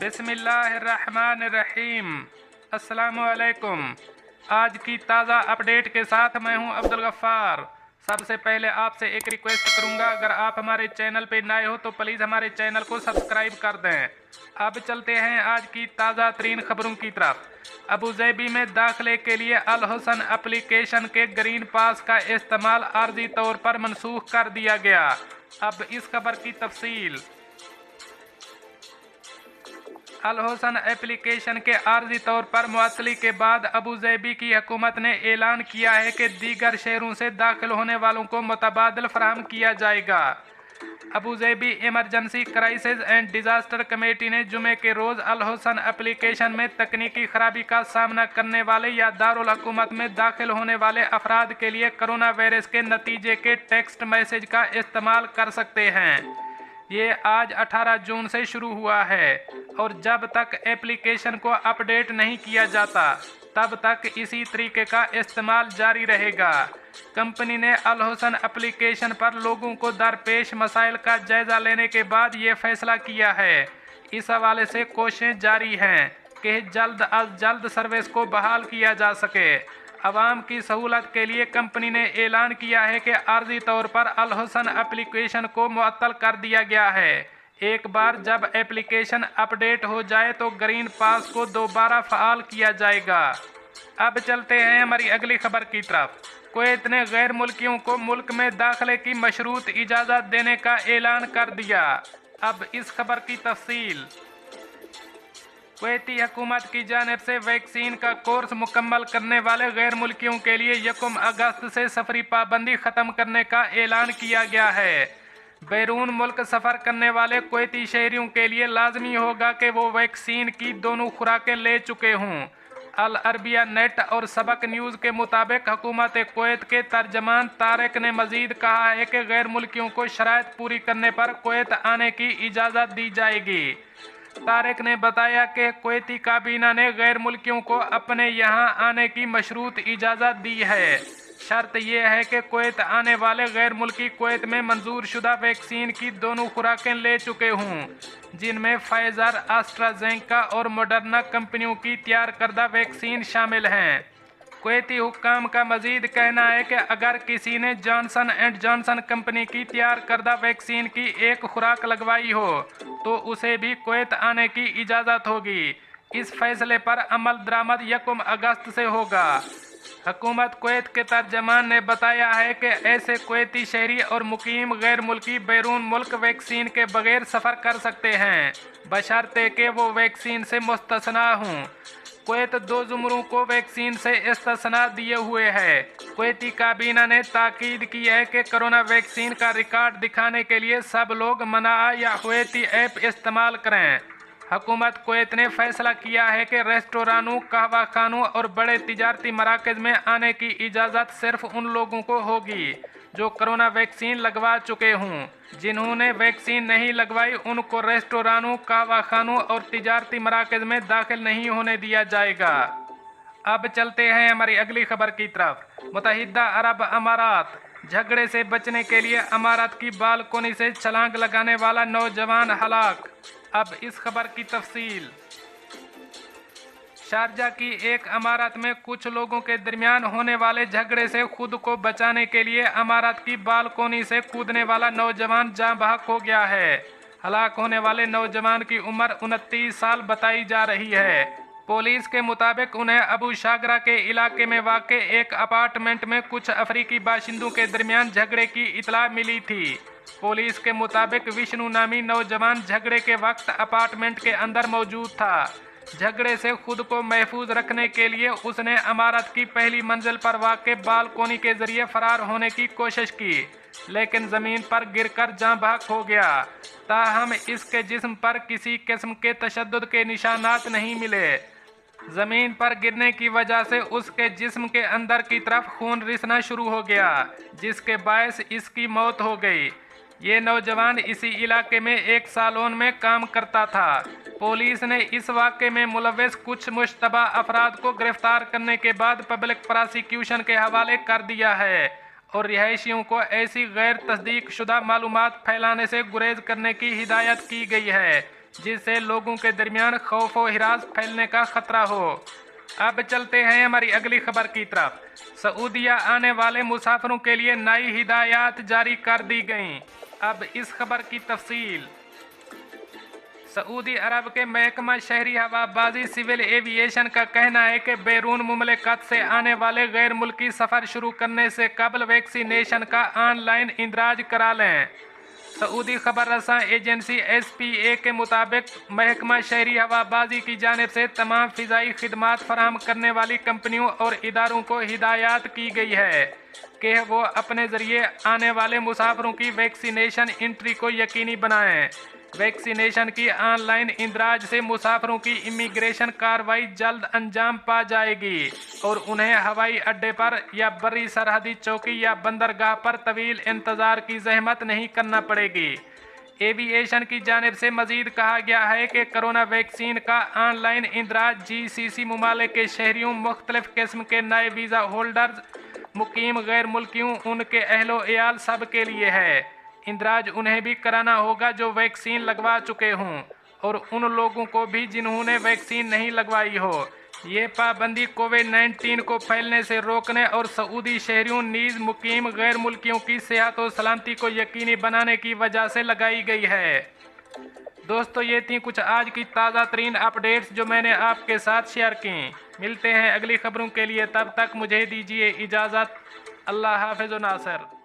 बिस्मिल्लाहिर्रहमानिर्रहीम। अस्सलामुअलैकुम। आज की ताज़ा अपडेट के साथ मैं हूं अब्दुल गफ्फार। सबसे पहले आपसे एक रिक्वेस्ट करूंगा, अगर आप हमारे चैनल पे नए हो तो प्लीज़ हमारे चैनल को सब्सक्राइब कर दें। अब चलते हैं आज की ताज़ा तरीन खबरों की तरफ। अबूज़ेबी में दाखिले के लिए अल हुसन एप्लीकेशन के ग्रीन पास का इस्तेमाल आर्जी तौर पर मनसूख कर दिया गया। अब इस खबर की तफसील। अल हुसन एप्लीकेशन के आर्जी तौर पर मुअत्तली के बाद अबूज़ेबी की हुकूमत ने ऐलान किया है कि दीगर शहरों से दाखिल होने वालों को मुतबादिल फराहम किया जाएगा। Abu Dhabi emergency crisis and disaster committee ने जुमे के रोज़ अल हुसन एप्लीकेशन में तकनीकी खराबी का सामना करने वाले या दारुल हुकूमत में दाखिल होने वाले अफराद के लिए कोरोना वायरस के नतीजे के टेक्स्ट मैसेज का इस्तेमाल कर सकते हैं। ये आज 18 जून से शुरू हुआ है और जब तक एप्लीकेशन को अपडेट नहीं किया जाता तब तक इसी तरीके का इस्तेमाल जारी रहेगा। कंपनी ने अल हुसन एप्लीकेशन पर लोगों को दरपेश मसाइल का जायजा लेने के बाद ये फैसला किया है। इस हवाले से कोशिशें जारी हैं कि जल्द अज जल्द सर्विस को बहाल किया जा सके। अवाम की सहूलत के लिए कंपनी ने ऐलान किया है कि आर्जी तौर पर अल हुसन एप्लीकेशन को मुअत्तल कर दिया गया है। एक बार जब एप्लीकेशन अपडेट हो जाए तो ग्रीन पास को दोबारा फ़ाल किया जाएगा। अब चलते हैं हमारी अगली खबर की तरफ। कुवैत ने गैर मुल्कियों को मुल्क में दाखिले की मशरूत इजाज़त देने का ऐलान कर दिया। अब इस खबर की तफसील। कुवैती हुकूमत की जानिब से वैक्सीन का कोर्स मुकम्मल करने वाले गैर मुल्कियों के लिए 1 अगस्त से सफरी पाबंदी ख़त्म करने का ऐलान किया गया है। बैरून मुल्क सफ़र करने वाले कुवैती शहरियों के लिए लाजमी होगा कि वो वैक्सीन की दोनों खुराकें ले चुके हों। अल अरबिया नेट और सबक न्यूज़ के मुताबिक हुकूमत कुवैत के तर्जमान तारिक ने मज़ीद कहा है कि गैर मुल्कियों को शराइत पूरी करने पर कुवैत आने की इजाज़त दी जाएगी। तारिक ने बताया कि कुवैती काबीना ने गैर मुल्कियों को अपने यहाँ आने की मशरूत इजाज़त दी है। शर्त यह है कि कुवैत आने वाले गैर मुल्की कुवैत में मंजूर शुदा वैक्सीन की दोनों खुराकें ले चुके हों, जिनमें फाइज़र, एस्ट्राज़ेनेका और मॉडर्ना कंपनियों की तैयार करदा वैक्सीन शामिल हैं। कुवैती हुक्काम का मजीद कहना है कि अगर किसी ने जॉनसन एंड जॉनसन कंपनी की तैयार करदा वैक्सीन की एक खुराक लगवाई हो तो उसे भी कुवैत आने की इजाज़त होगी। इस फैसले पर अमल दरामद 1 अगस्त से होगा। हुकूमत कुवैत के तर्जमान ने बताया है कि ऐसे कुवैती शहरी और मुकीम गैर मुल्की बैरून मुल्क वैक्सीन के बगैर सफ़र कर सकते हैं, बशर्ते कि वो वैक्सीन से मुस्तस्ना हों। कुवैत 2 ज़ुमरों को वैक्सीन से इस्तिस्ना दिए हुए है। कुवैती काबीना ने ताकीद की है कि कोरोना वैक्सीन का रिकॉर्ड दिखाने के लिए सब लोग मना या कुवैती ऐप इस्तेमाल करें। हुकूमत कुवैत ने फैसला किया है कि रेस्टोरानों, कहवाखानों और बड़े तिजारती मराकज़ में आने की इजाज़त सिर्फ उन लोगों को होगी जो कोरोना वैक्सीन लगवा चुके हों। जिन्होंने वैक्सीन नहीं लगवाई उनको रेस्टोरानों, कहवाखानों और तिजारती मराकज़ में दाखिल नहीं होने दिया जाएगा। अब चलते हैं हमारी अगली खबर की तरफ। मुत्तहिदा अरब अमारात, झगड़े से बचने के लिए अमारात की बालकोनी से छलांग लगाने वाला नौजवान हलाक। अब इस खबर की तफसील। शारजा की एक अमारत में कुछ लोगों के दरमियान होने वाले झगड़े से खुद को बचाने के लिए अमारत की बालकोनी से कूदने वाला नौजवान जाँ बहक हो गया है। हलाक होने वाले नौजवान की उम्र 29 साल बताई जा रही है। पुलिस के मुताबिक उन्हें अबू शागरा के इलाके में वाक़ एक अपार्टमेंट में कुछ अफ्रीकी बाशिंदों के दरमियान झगड़े की इतला मिली थी। पुलिस के मुताबिक विष्णु नामी नौजवान झगड़े के वक्त अपार्टमेंट के अंदर मौजूद था। झगड़े से खुद को महफूज रखने के लिए उसने इमारत की पहली मंजिल पर वाक़ बालकोनी के जरिए फरार होने की कोशिश की, लेकिन ज़मीन पर गिरकर जाँ बहक हो गया। ताहम इसके जिस्म पर किसी किस्म के तशद्दुद के निशानात नहीं मिले। ज़मीन पर गिरने की वजह से उसके जिस्म के अंदर की तरफ खून रिसना शुरू हो गया, जिसके बायस इसकी मौत हो गई। ये नौजवान इसी इलाके में एक सालोन में काम करता था। पुलिस ने इस वाक़े में मुलव्वस कुछ मुश्तबा अफराद को गिरफ्तार करने के बाद पब्लिक प्रोसिक्यूशन के हवाले कर दिया है और रिहायशियों को ऐसी गैर तस्दीक शुदा मालूमात फैलाने से गुरेज करने की हिदायत की गई है जिससे लोगों के दरमियान खौफ व हिरास फैलने का खतरा हो। अब चलते हैं हमारी अगली खबर की तरफ। सऊदीया आने वाले मुसाफिरों के लिए नई हिदायत जारी कर दी गईं। अब इस खबर की तफसील। सऊदी अरब के महकमा शहरी हवाबाजी सिविल एविएशन का कहना है कि बैरून मुमलिकत से आने वाले गैर मुल्की सफ़र शुरू करने से कबल वैक्सीनेशन का ऑनलाइन इंदराज करा लें। सऊदी खबर रसां एजेंसी SPA के मुताबिक महकमा शहरी हवाबाजी की जानिब से तमाम फ़िज़ाई खिदमात फराहम करने वाली कंपनियों और इदारों को हिदायत की गई है कि वो अपने ज़रिए आने वाले मुसाफिरों की वैक्सीनेशन एंट्री को यकीनी बनाएं। वैक्सीनेशन की ऑनलाइन इंदराज से मुसाफिरों की इमिग्रेशन कार्रवाई जल्द अंजाम पा जाएगी और उन्हें हवाई अड्डे पर या बर्री सरहदी चौकी या बंदरगाह पर तवील इंतज़ार की जहमत नहीं करना पड़ेगी। एविएशन की जानिब से मज़ीद कहा गया है कि कोरोना वैक्सीन का ऑनलाइन इंदराज GCC ममालिक के शहरियों, मुख्तलिफ किस्म के नए वीज़ा होल्डर्स, मुकीम गैर मुल्कियों, उनके अहलो एयाल सब के लिए है। इंदराज उन्हें भी कराना होगा जो वैक्सीन लगवा चुके हों और उन लोगों को भी जिन्होंने वैक्सीन नहीं लगवाई हो। ये पाबंदी कोविड-19 को फैलने से रोकने और सऊदी शहरियों नीज़ मुकीम गैर मुल्कियों की सेहत और सलामती को यकीनी बनाने की वजह से लगाई गई है। दोस्तों, ये थी कुछ आज की ताज़ा तरीन अपडेट्स जो मैंने आपके साथ शेयर की। मिलते हैं अगली खबरों के लिए, तब तक मुझे दीजिए इजाज़त। अल्लाह हाफ़िज़ व नासिर।